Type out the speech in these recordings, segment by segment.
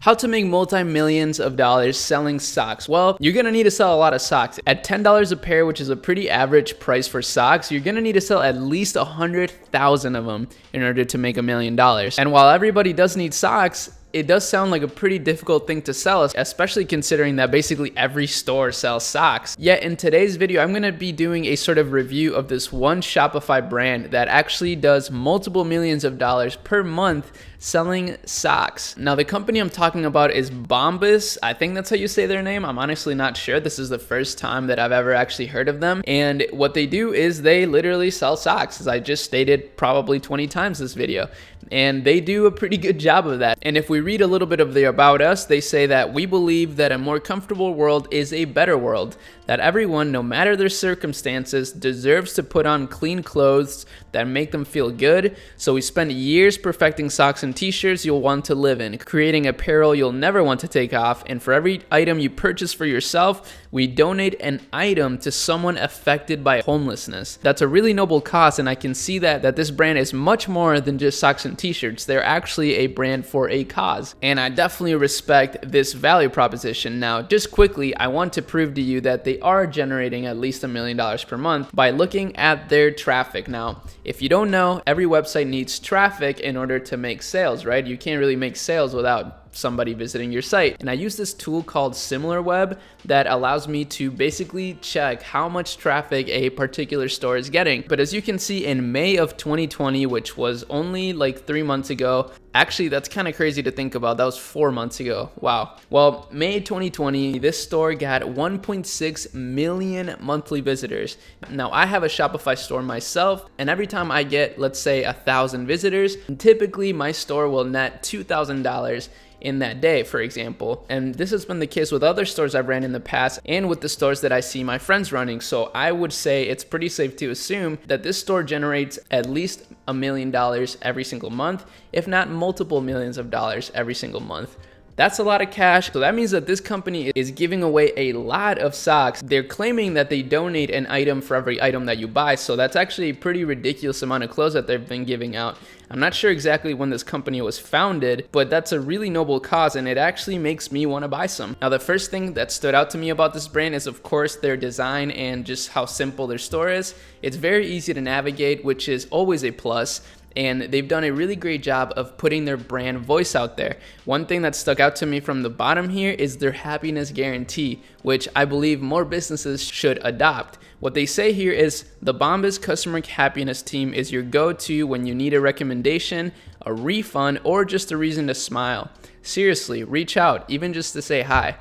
How to make multi-millions of dollars selling socks. Well, you're gonna need to sell a lot of socks. At $10 a pair, which is a pretty average price for socks, you're gonna need to sell at least 100,000 of them in order to make $1 million. And while everybody does need socks, it does sound like a pretty difficult thing to sell, especially considering that basically every store sells socks. Yet in today's video, I'm gonna be doing a sort of review of this one Shopify brand that actually does multiple millions of dollars per month selling socks. Now, the company I'm talking about is Bombas. I think that's how you say their name. I'm honestly not sure. This is the first time that I've ever actually heard of them. And what they do is they literally sell socks, as I just stated probably 20 times this video. And they do a pretty good job of that. And if we read a little bit of the About Us, they say that we believe that a more comfortable world is a better world, that everyone, no matter their circumstances, deserves to put on clean clothes that make them feel good. So we spend years perfecting socks and t-shirts you'll want to live in, creating apparel you'll never want to take off, and for every item you purchase for yourself, we donate an item to someone affected by homelessness. That's a really noble cause, and I can see that this brand is much more than just socks and t-shirts. They're actually a brand for a cause, and I definitely respect this value proposition. Now, just quickly, I want to prove to you that they are generating at least $1 million per month by looking at their traffic. Now, if you don't know, every website needs traffic in order to make sales, right? You can't really make sales without somebody visiting your site. And I use this tool called SimilarWeb that allows me to basically check how much traffic a particular store is getting. But as you can see, in May of 2020, which was only like 3 months ago, actually that's kind of crazy to think about, that was 4 months ago, wow. Well, May 2020, this store got 1.6 million monthly visitors. Now, I have a Shopify store myself, and every time I get, let's say, 1,000 visitors, typically my store will net $2,000 in that day, for example. And this has been the case with other stores I've ran in the past and with the stores that I see my friends running. So I would say it's pretty safe to assume that this store generates at least $1 million every single month, if not multiple millions of dollars every single month. That's a lot of cash. So that means that this company is giving away a lot of socks. They're claiming that they donate an item for every item that you buy. So that's actually a pretty ridiculous amount of clothes that they've been giving out. I'm not sure exactly when this company was founded, but that's a really noble cause, and it actually makes me want to buy some. Now, the first thing that stood out to me about this brand is, of course, their design and just how simple their store is. It's very easy to navigate, which is always a plus. And they've done a really great job of putting their brand voice out there. One thing that stuck out to me from the bottom here is their happiness guarantee, which I believe more businesses should adopt. What they say here is the Bombas customer happiness team is your go-to when you need a recommendation, a refund, or just a reason to smile. Seriously, reach out, even just to say hi.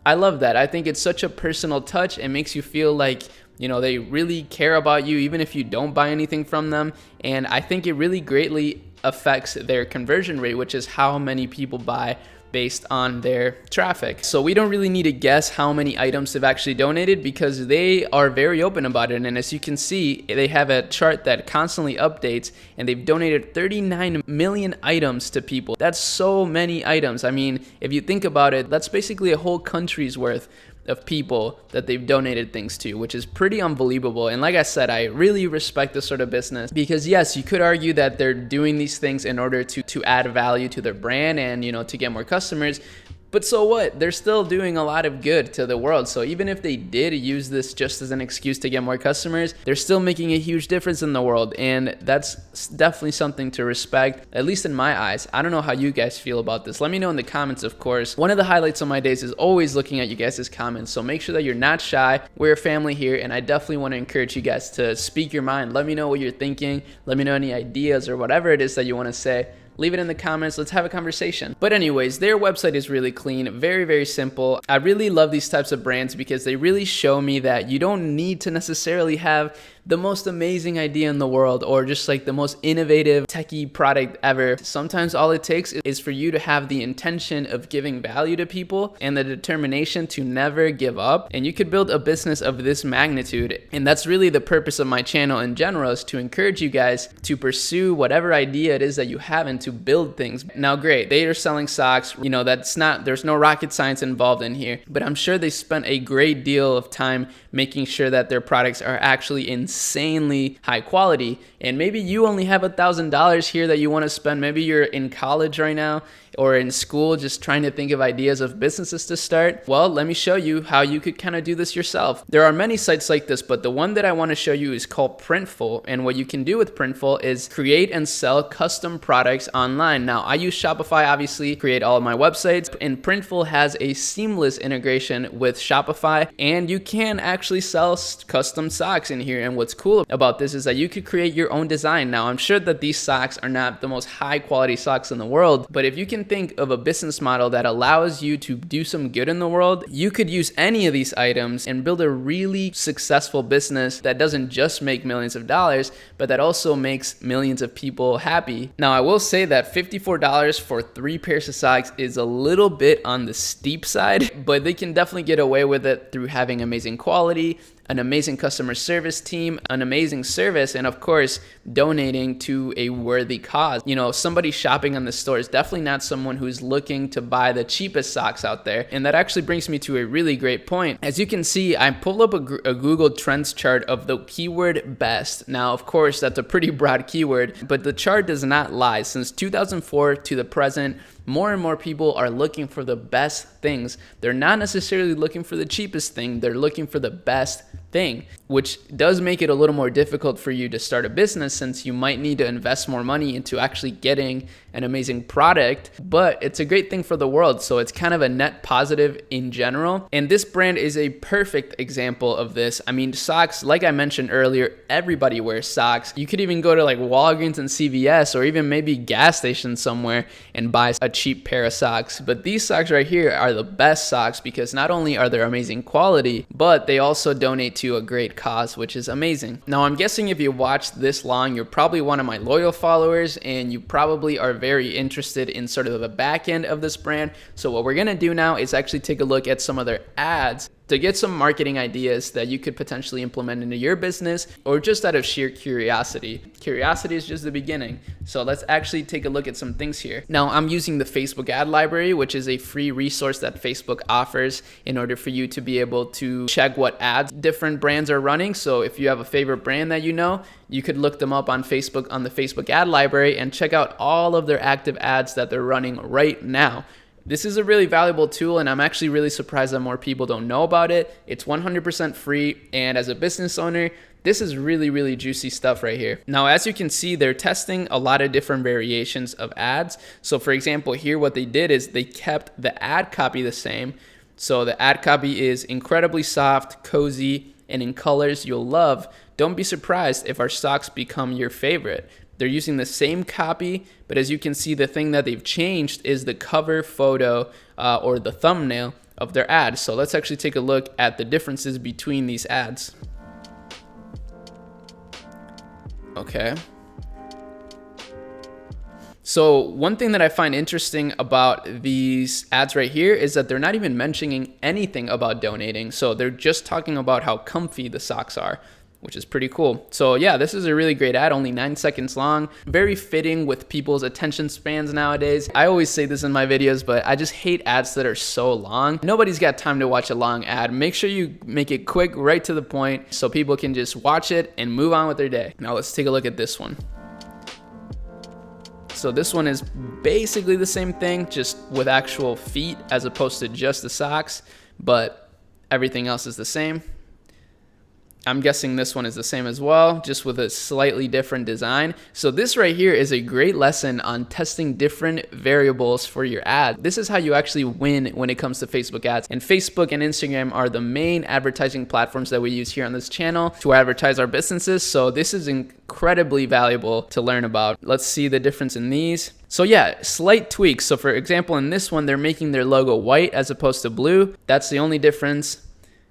I love that. I think it's such a personal touch. It makes you feel like, you know, they really care about you even if you don't buy anything from them. And I think it really greatly affects their conversion rate, which is how many people buy based on their traffic. So we don't really need to guess how many items they've actually donated because they are very open about it. And as you can see, they have a chart that constantly updates, and they've donated 39 million items to people. That's so many items. I mean, if you think about it, that's basically a whole country's worth of people that they've donated things to, which is pretty unbelievable. And like I said, I really respect this sort of business because yes, you could argue that they're doing these things in order to add value to their brand and, you know, to get more customers. But so what? They're still doing a lot of good to the world. So even if they did use this just as an excuse to get more customers, they're still making a huge difference in the world. And that's definitely something to respect, at least in my eyes. I don't know how you guys feel about this. Let me know in the comments, of course. One of the highlights of my days is always looking at you guys' comments. So make sure that you're not shy. We're a family here, and I definitely want to encourage you guys to speak your mind. Let me know what you're thinking. Let me know any ideas or whatever it is that you want to say. Leave it in the comments. Let's have a conversation. But anyways, their website is really clean, very, very simple. I really love these types of brands because they really show me that you don't need to necessarily have the most amazing idea in the world or just like the most innovative techie product ever. Sometimes all it takes is for you to have the intention of giving value to people and the determination to never give up, and you could build a business of this magnitude. And that's really the purpose of my channel in general, is to encourage you guys to pursue whatever idea it is that you have and to build things. Now, great, they are selling socks. You know, there's no rocket science involved in here, but I'm sure they spent a great deal of time making sure that their products are actually insanely high quality. And maybe you only have $1,000 here that you want to spend. Maybe you're in college right now or in school just trying to think of ideas of businesses to start, well, let me show you how you could kind of do this yourself. There are many sites like this, but the one that I want to show you is called Printful. And what you can do with Printful is create and sell custom products online. Now, I use Shopify, obviously, create all of my websites, and Printful has a seamless integration with Shopify, and you can actually sell custom socks in here. And what's cool about this is that you could create your own design. Now, I'm sure that these socks are not the most high quality socks in the world, but if you can think of a business model that allows you to do some good in the world, you could use any of these items and build a really successful business that doesn't just make millions of dollars, but that also makes millions of people happy. Now, I will say that $54 for 3 pairs of socks is a little bit on the steep side, but they can definitely get away with it through having amazing quality, an amazing customer service team, an amazing service, and of course, donating to a worthy cause. You know, somebody shopping on the store is definitely not someone who's looking to buy the cheapest socks out there. And that actually brings me to a really great point. As you can see, I pulled up a Google Trends chart of the keyword best. Now, of course, that's a pretty broad keyword, but the chart does not lie. Since 2004 to the present, more and more people are looking for the best things. They're not necessarily looking for the cheapest thing, they're looking for the best thing, which does make it a little more difficult for you to start a business since you might need to invest more money into actually getting an amazing product, but it's a great thing for the world. So it's kind of a net positive in general. And this brand is a perfect example of this. I mean, socks, like I mentioned earlier, everybody wears socks. You could even go to like Walgreens and CVS or even maybe gas stations somewhere and buy a cheap pair of socks. But these socks right here are the best socks because not only are they amazing quality, but they also donate to a great cause, which is amazing. Now, I'm guessing if you watched this long, you're probably one of my loyal followers and you probably are very interested in sort of the back end of this brand. So what we're gonna do now is actually take a look at some of their ads to get some marketing ideas that you could potentially implement into your business or just out of sheer curiosity. Curiosity is just the beginning. So let's actually take a look at some things here. Now, I'm using the Facebook ad library, which is a free resource that Facebook offers in order for you to be able to check what ads different brands are running. So if you have a favorite brand that you know, you could look them up on Facebook, on the Facebook ad library, and check out all of their active ads that they're running right now. This is a really valuable tool, and I'm actually really surprised that more people don't know about it. It's 100% free, and as a business owner, this is really, really juicy stuff right here. Now, as you can see, they're testing a lot of different variations of ads. So for example, here what they did is they kept the ad copy the same. So the ad copy is incredibly soft, cozy, and in colors you'll love. Don't be surprised if our socks become your favorite. They're using the same copy, but as you can see, the thing that they've changed is the cover photo or the thumbnail of their ad. So let's actually take a look at the differences between these ads. Okay. So one thing that I find interesting about these ads right here is that they're not even mentioning anything about donating. So they're just talking about how comfy the socks are, which is pretty cool. So yeah, this is a really great ad, only 9 seconds long, very fitting with people's attention spans nowadays. I always say this in my videos, but I just hate ads that are so long. Nobody's got time to watch a long ad. Make sure you make it quick, right to the point, so people can just watch it and move on with their day. Now let's take a look at this one. So this one is basically the same thing, just with actual feet as opposed to just the socks, but everything else is the same. I'm guessing this one is the same as well, just with a slightly different design. So this right here is a great lesson on testing different variables for your ad. This is how you actually win when it comes to Facebook ads. And Facebook and Instagram are the main advertising platforms that we use here on this channel to advertise our businesses. So this is incredibly valuable to learn about. Let's see the difference in these. So yeah, slight tweaks. So for example, in this one, they're making their logo white as opposed to blue. That's the only difference.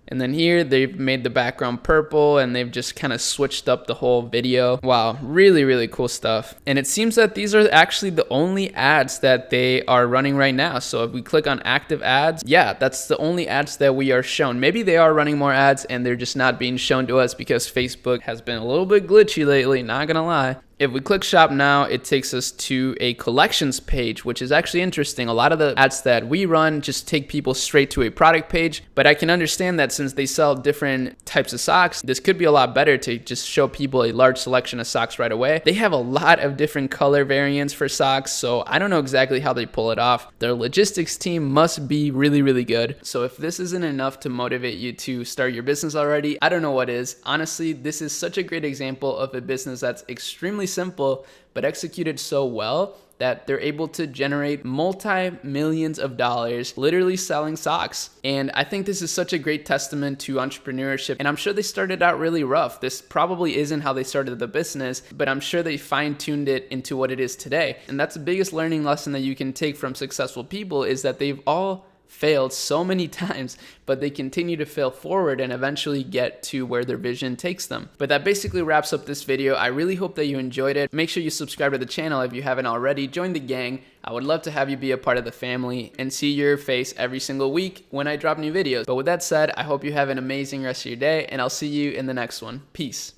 And then here they've made the background purple and they've just kind of switched up the whole video. Wow, really, really cool stuff. And it seems that these are actually the only ads that they are running right now. So if we click on active ads, yeah, that's the only ads that we are shown. Maybe they are running more ads and they're just not being shown to us because Facebook has been a little bit glitchy lately, not gonna lie. If we click shop now, it takes us to a collections page, which is actually interesting. A lot of the ads that we run just take people straight to a product page, but I can understand that since they sell different types of socks, this could be a lot better to just show people a large selection of socks right away. They have a lot of different color variants for socks, so I don't know exactly how they pull it off. Their logistics team must be really, really good. So if this isn't enough to motivate you to start your business already, I don't know what is. Honestly, this is such a great example of a business that's extremely simple but executed so well that they're able to generate multi-millions of dollars literally selling socks. And I think this is such a great testament to entrepreneurship. And I'm sure they started out really rough. This probably isn't how they started the business, but I'm sure they fine-tuned it into what it is today. And that's the biggest learning lesson that you can take from successful people, is that they've all failed so many times, but they continue to fail forward and eventually get to where their vision takes them. But that basically wraps up this video. I really hope that you enjoyed it. Make sure you subscribe to the channel if you haven't already. Join the gang. I would love to have you be a part of the family and see your face every single week when I drop new videos. But with that said, I hope you have an amazing rest of your day, and I'll see you in the next one. Peace.